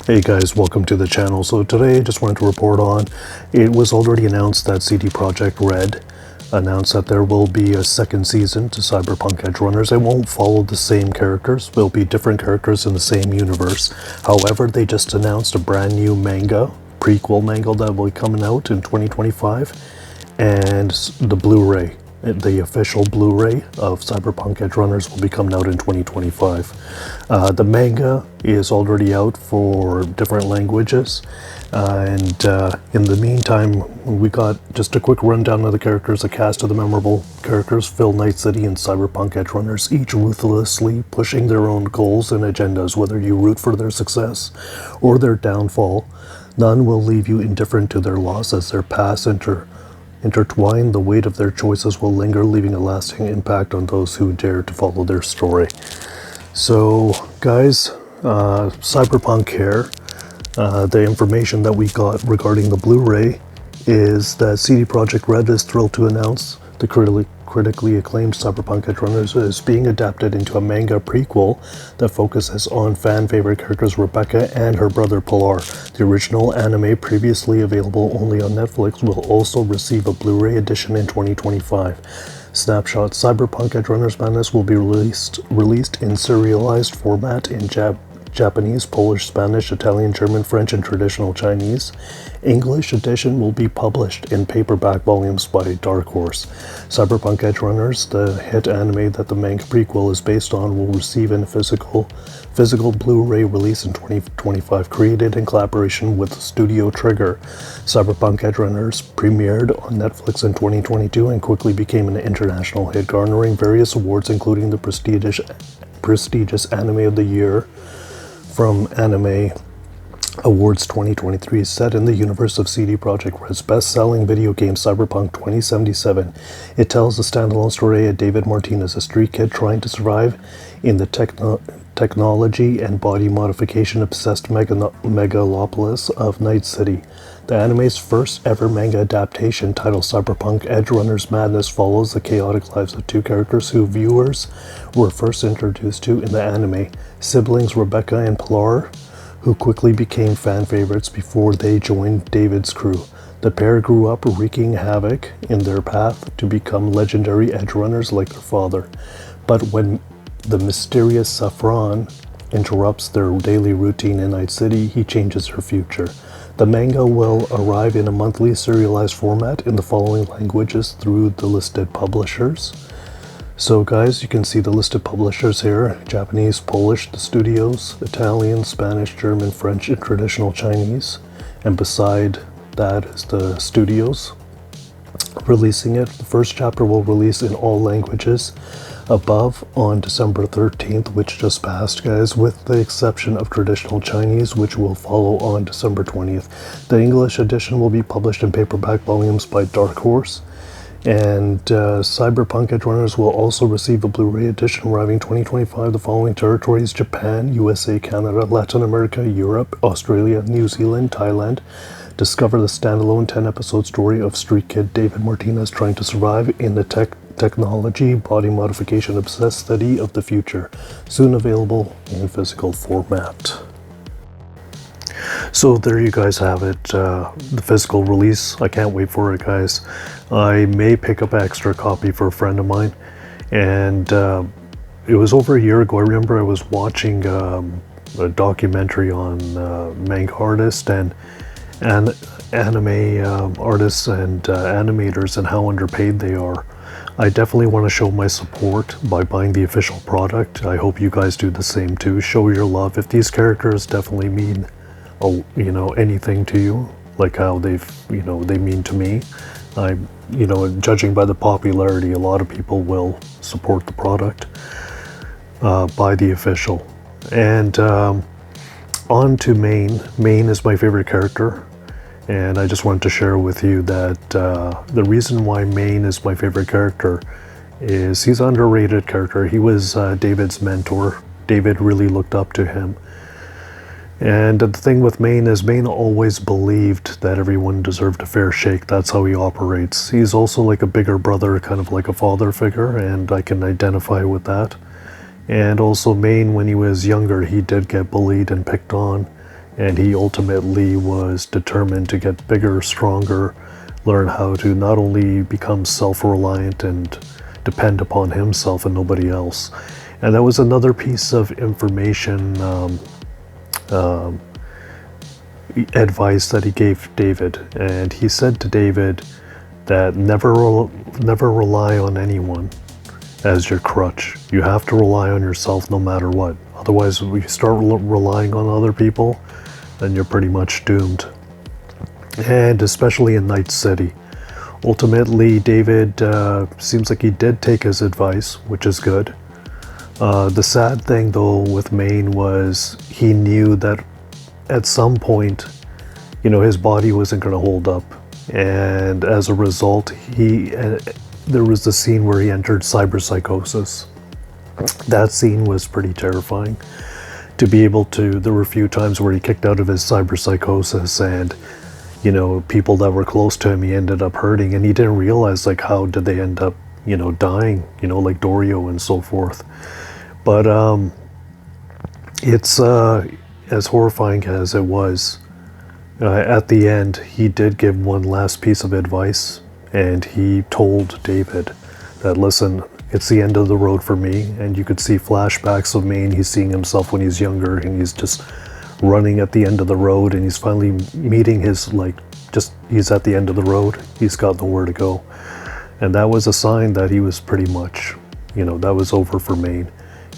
Hey guys, welcome to the channel. So today I just wanted to report on, it was already announced that CD Projekt Red announced that there will be a second season to Cyberpunk Edgerunners. It won't follow the same characters, there'll be different characters in the same universe. However, they just announced a brand new manga, prequel manga that will be coming out in 2025, and the Blu-ray. The official Blu-ray of Cyberpunk Edgerunners will be coming out in 2025. The manga is already out for different languages, and in the meantime, we got just a quick rundown of the characters, a cast of the memorable characters: Phil, Night City, and Cyberpunk Edgerunners, each ruthlessly pushing their own goals and agendas. Whether you root for their success or their downfall, none will leave you indifferent to their loss. As their paths intertwined, the weight of their choices will linger, leaving a lasting impact on those who dare to follow their story. So, guys, Cyberpunk here. The information that we got regarding the Blu-ray is that CD Projekt Red is thrilled to announce the critically acclaimed Cyberpunk Edgerunners is being adapted into a manga prequel that focuses on fan-favorite characters Rebecca and her brother Pilar. The original anime, previously available only on Netflix, will also receive a Blu-ray edition in 2025. Snapshot: Cyberpunk Edgerunners Madness will be released in serialized format in Japanese, Polish, Spanish, Italian, German, French, and traditional Chinese. English edition will be published in paperback volumes by Dark Horse. Cyberpunk Edgerunners, the hit anime that the manga prequel is based on, will receive a physical Blu-ray release in 2025, created in collaboration with Studio Trigger. Cyberpunk Edgerunners premiered on Netflix in 2022 and quickly became an international hit, garnering various awards, including the prestigious Anime of the Year from Anime Awards 2023. Set in the universe of CD Projekt Red's best-selling video game Cyberpunk 2077, it tells the standalone story of David Martinez, a street kid trying to survive in the technology and body modification-obsessed megalopolis of Night City. The anime's first ever manga adaptation, titled Cyberpunk Edgerunners Madness, follows the chaotic lives of two characters who viewers were first introduced to in the anime: siblings Rebecca and Pilar, who quickly became fan favorites before they joined David's crew. The pair grew up wreaking havoc in their path to become legendary edgerunners like their father. But when the mysterious Saffron interrupts their daily routine in Night City, he changes her future. The manga will arrive in a monthly serialized format in the following languages through the listed publishers. So guys, you can see the listed publishers here: Japanese, Polish, the studios, Italian, Spanish, German, French, and traditional Chinese. And beside that is the studios releasing it. The first chapter will release in all languages above on December 13th, which just passed, guys, with the exception of traditional Chinese, which will follow on December 20th. The English edition will be published in paperback volumes by Dark Horse. And Cyberpunk Edgerunners will also receive a Blu-ray edition arriving 2025. The following territories: Japan, USA, Canada, Latin America, Europe, Australia, New Zealand, Thailand. Discover the standalone 10-episode story of street kid David Martinez trying to survive in the technology, body modification obsessed city of the future. Soon available in physical format. So there you guys have it, the physical release. I can't wait for it, guys. I may pick up an extra copy for a friend of mine. And it was over a year ago. I remember I was watching a documentary on manga artists and anime artists and animators and how underpaid they are. I definitely want to show my support by buying the official product. I hope you guys do the same too. Show your love. If these characters definitely mean anything to you, like how they mean to me, judging by the popularity, a lot of people will support the product. Buy the official. And on to Main. Main is my favorite character, and I just wanted to share with you that the reason why Main is my favorite character is he's an underrated character. He was David's mentor. David really looked up to him. And the thing with Main is Main always believed that everyone deserved a fair shake. That's how he operates. He's also like a bigger brother, kind of like a father figure, and I can identify with that. And also Main, when he was younger, he did get bullied and picked on. and he ultimately was determined to get bigger, stronger, learn how to not only become self-reliant and depend upon himself and nobody else. And that was another piece of information, advice that he gave David. And he said to David that never rely on anyone as your crutch. You have to rely on yourself no matter what. Otherwise, if you start relying on other people, then you're pretty much doomed. And especially in Night City. Ultimately, David seems like he did take his advice, which is good. The sad thing, though, with Maine was he knew that at some point, you know, his body wasn't going to hold up. And as a result, there was the scene where he entered cyberpsychosis. That scene was pretty terrifying. To be able to, there were a few times where he kicked out of his cyberpsychosis and, you know, people that were close to him, he ended up hurting, and he didn't realize, like, how did they end up, you know, dying, you know, like Dorio and so forth. But it's as horrifying as it was. At the end, he did give one last piece of advice, and he told David that, listen, it's the end of the road for me. And you could see flashbacks of Maine. He's seeing himself when he's younger, and he's just running at the end of the road, and he's finally meeting his, like, he's at the end of the road. He's got nowhere to go. And that was a sign that he was pretty much, you know, that was over for Maine.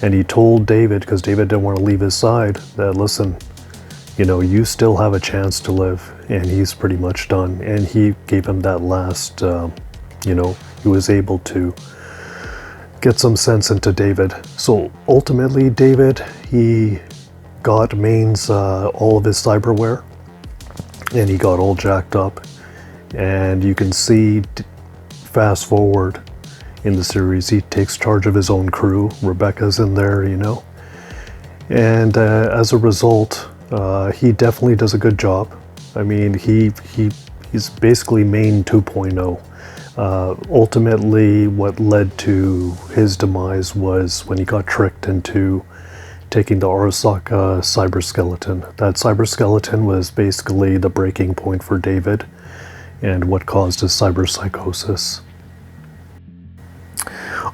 And he told David, because David didn't want to leave his side, that, listen, you know, you still have a chance to live, and he's pretty much done. And he gave him that last, you know, he was able to get some sense into David. So ultimately, David, he got Maine's, all of his cyberware, and he got all jacked up. And you can see, fast forward in the series, he takes charge of his own crew. Rebecca's in there, you know. And as a result, he definitely does a good job. I mean, he's basically Maine 2.0. Ultimately, what led to his demise was when he got tricked into taking the Arasaka cyberskeleton. That cyberskeleton was basically the breaking point for David and what caused his cyberpsychosis.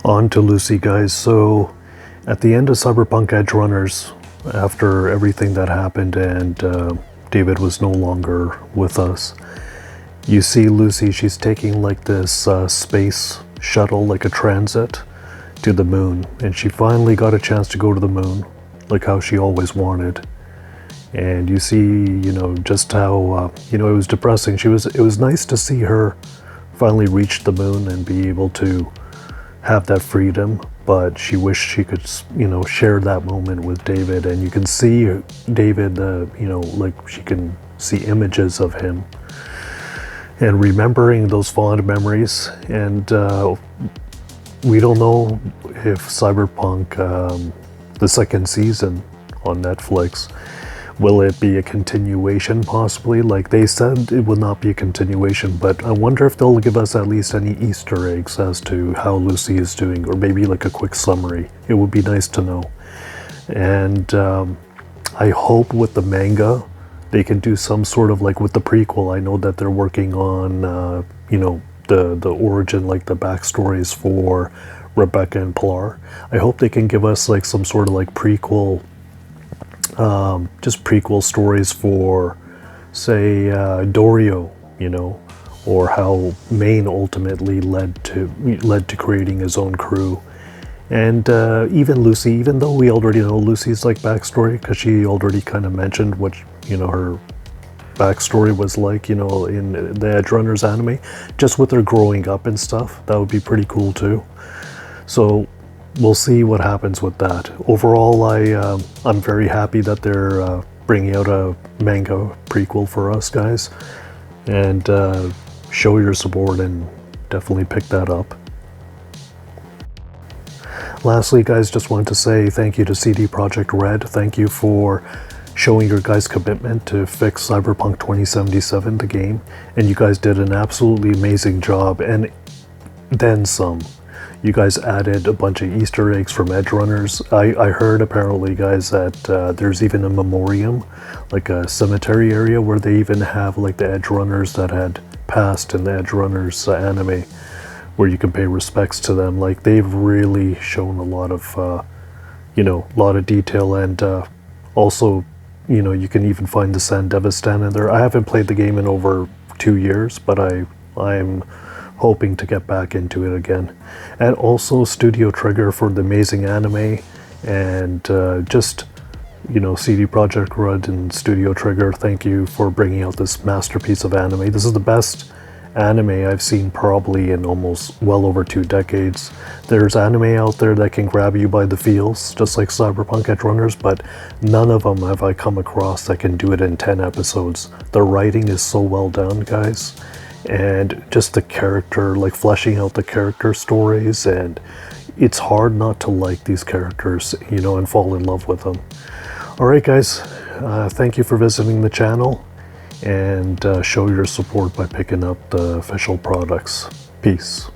On to Lucy, guys. So at the end of Cyberpunk Edgerunners, after everything that happened and David was no longer with us, you see Lucy, she's taking like this space shuttle, like a transit, to the moon. And she finally got a chance to go to the moon, like how she always wanted. And you see, you know, just how, you know, it was depressing. It was nice to see her finally reach the moon and be able to have that freedom, but she wished she could, you know, share that moment with David. And you can see David, you know, like she can see images of him and remembering those fond memories. And we don't know if Cyberpunk, the second season on Netflix, will it be a continuation possibly? Like they said it will not be a continuation, but I wonder if they'll give us at least any Easter eggs as to how Lucy is doing, or maybe like a quick summary. It would be nice to know. And I hope with the manga, they can do some sort of like with the prequel. I know that they're working on, you know, the origin, like the backstories for Rebecca and Pilar. I hope they can give us like some sort of like prequel, just prequel stories for, say, Dorio, you know, or how Maine ultimately led to creating his own crew. And even Lucy, even though we already know Lucy's like backstory, because she already kind of mentioned what, you know, her backstory was like, you know, in the Edgerunners anime, just with her growing up and stuff, that would be pretty cool too. So we'll see what happens with that. Overall, I'm very happy that they're bringing out a manga prequel for us guys, and show your support and definitely pick that up. Lastly, guys, just wanted to say thank you to CD Projekt Red. Thank you for showing your guys' commitment to fix Cyberpunk 2077, the game, and you guys did an absolutely amazing job, and then some. You guys added a bunch of Easter eggs from Edgerunners. I heard apparently, guys, that there's even a memoriam, like a cemetery area, where they even have like the Edgerunners that had passed in the Edgerunners anime, where you can pay respects to them. Like, they've really shown a lot of, you know, a lot of detail, and also, you know, you can even find the Sandevistan in there. I haven't played the game in over 2 years, but I'm hoping to get back into it again. And also Studio Trigger for the amazing anime, and just, you know, CD Projekt Red and Studio Trigger, thank you for bringing out this masterpiece of anime. This is the best anime I've seen probably in almost well over 2 decades. There's anime out there that can grab you by the feels, just like Cyberpunk Edgerunners, but none of them have I come across that can do it in 10 episodes. The writing is so well done, guys, and just the character, like fleshing out the character stories, and it's hard not to like these characters, you know, and fall in love with them. Alright guys, thank you for visiting the channel, and show your support by picking up the official products. Peace.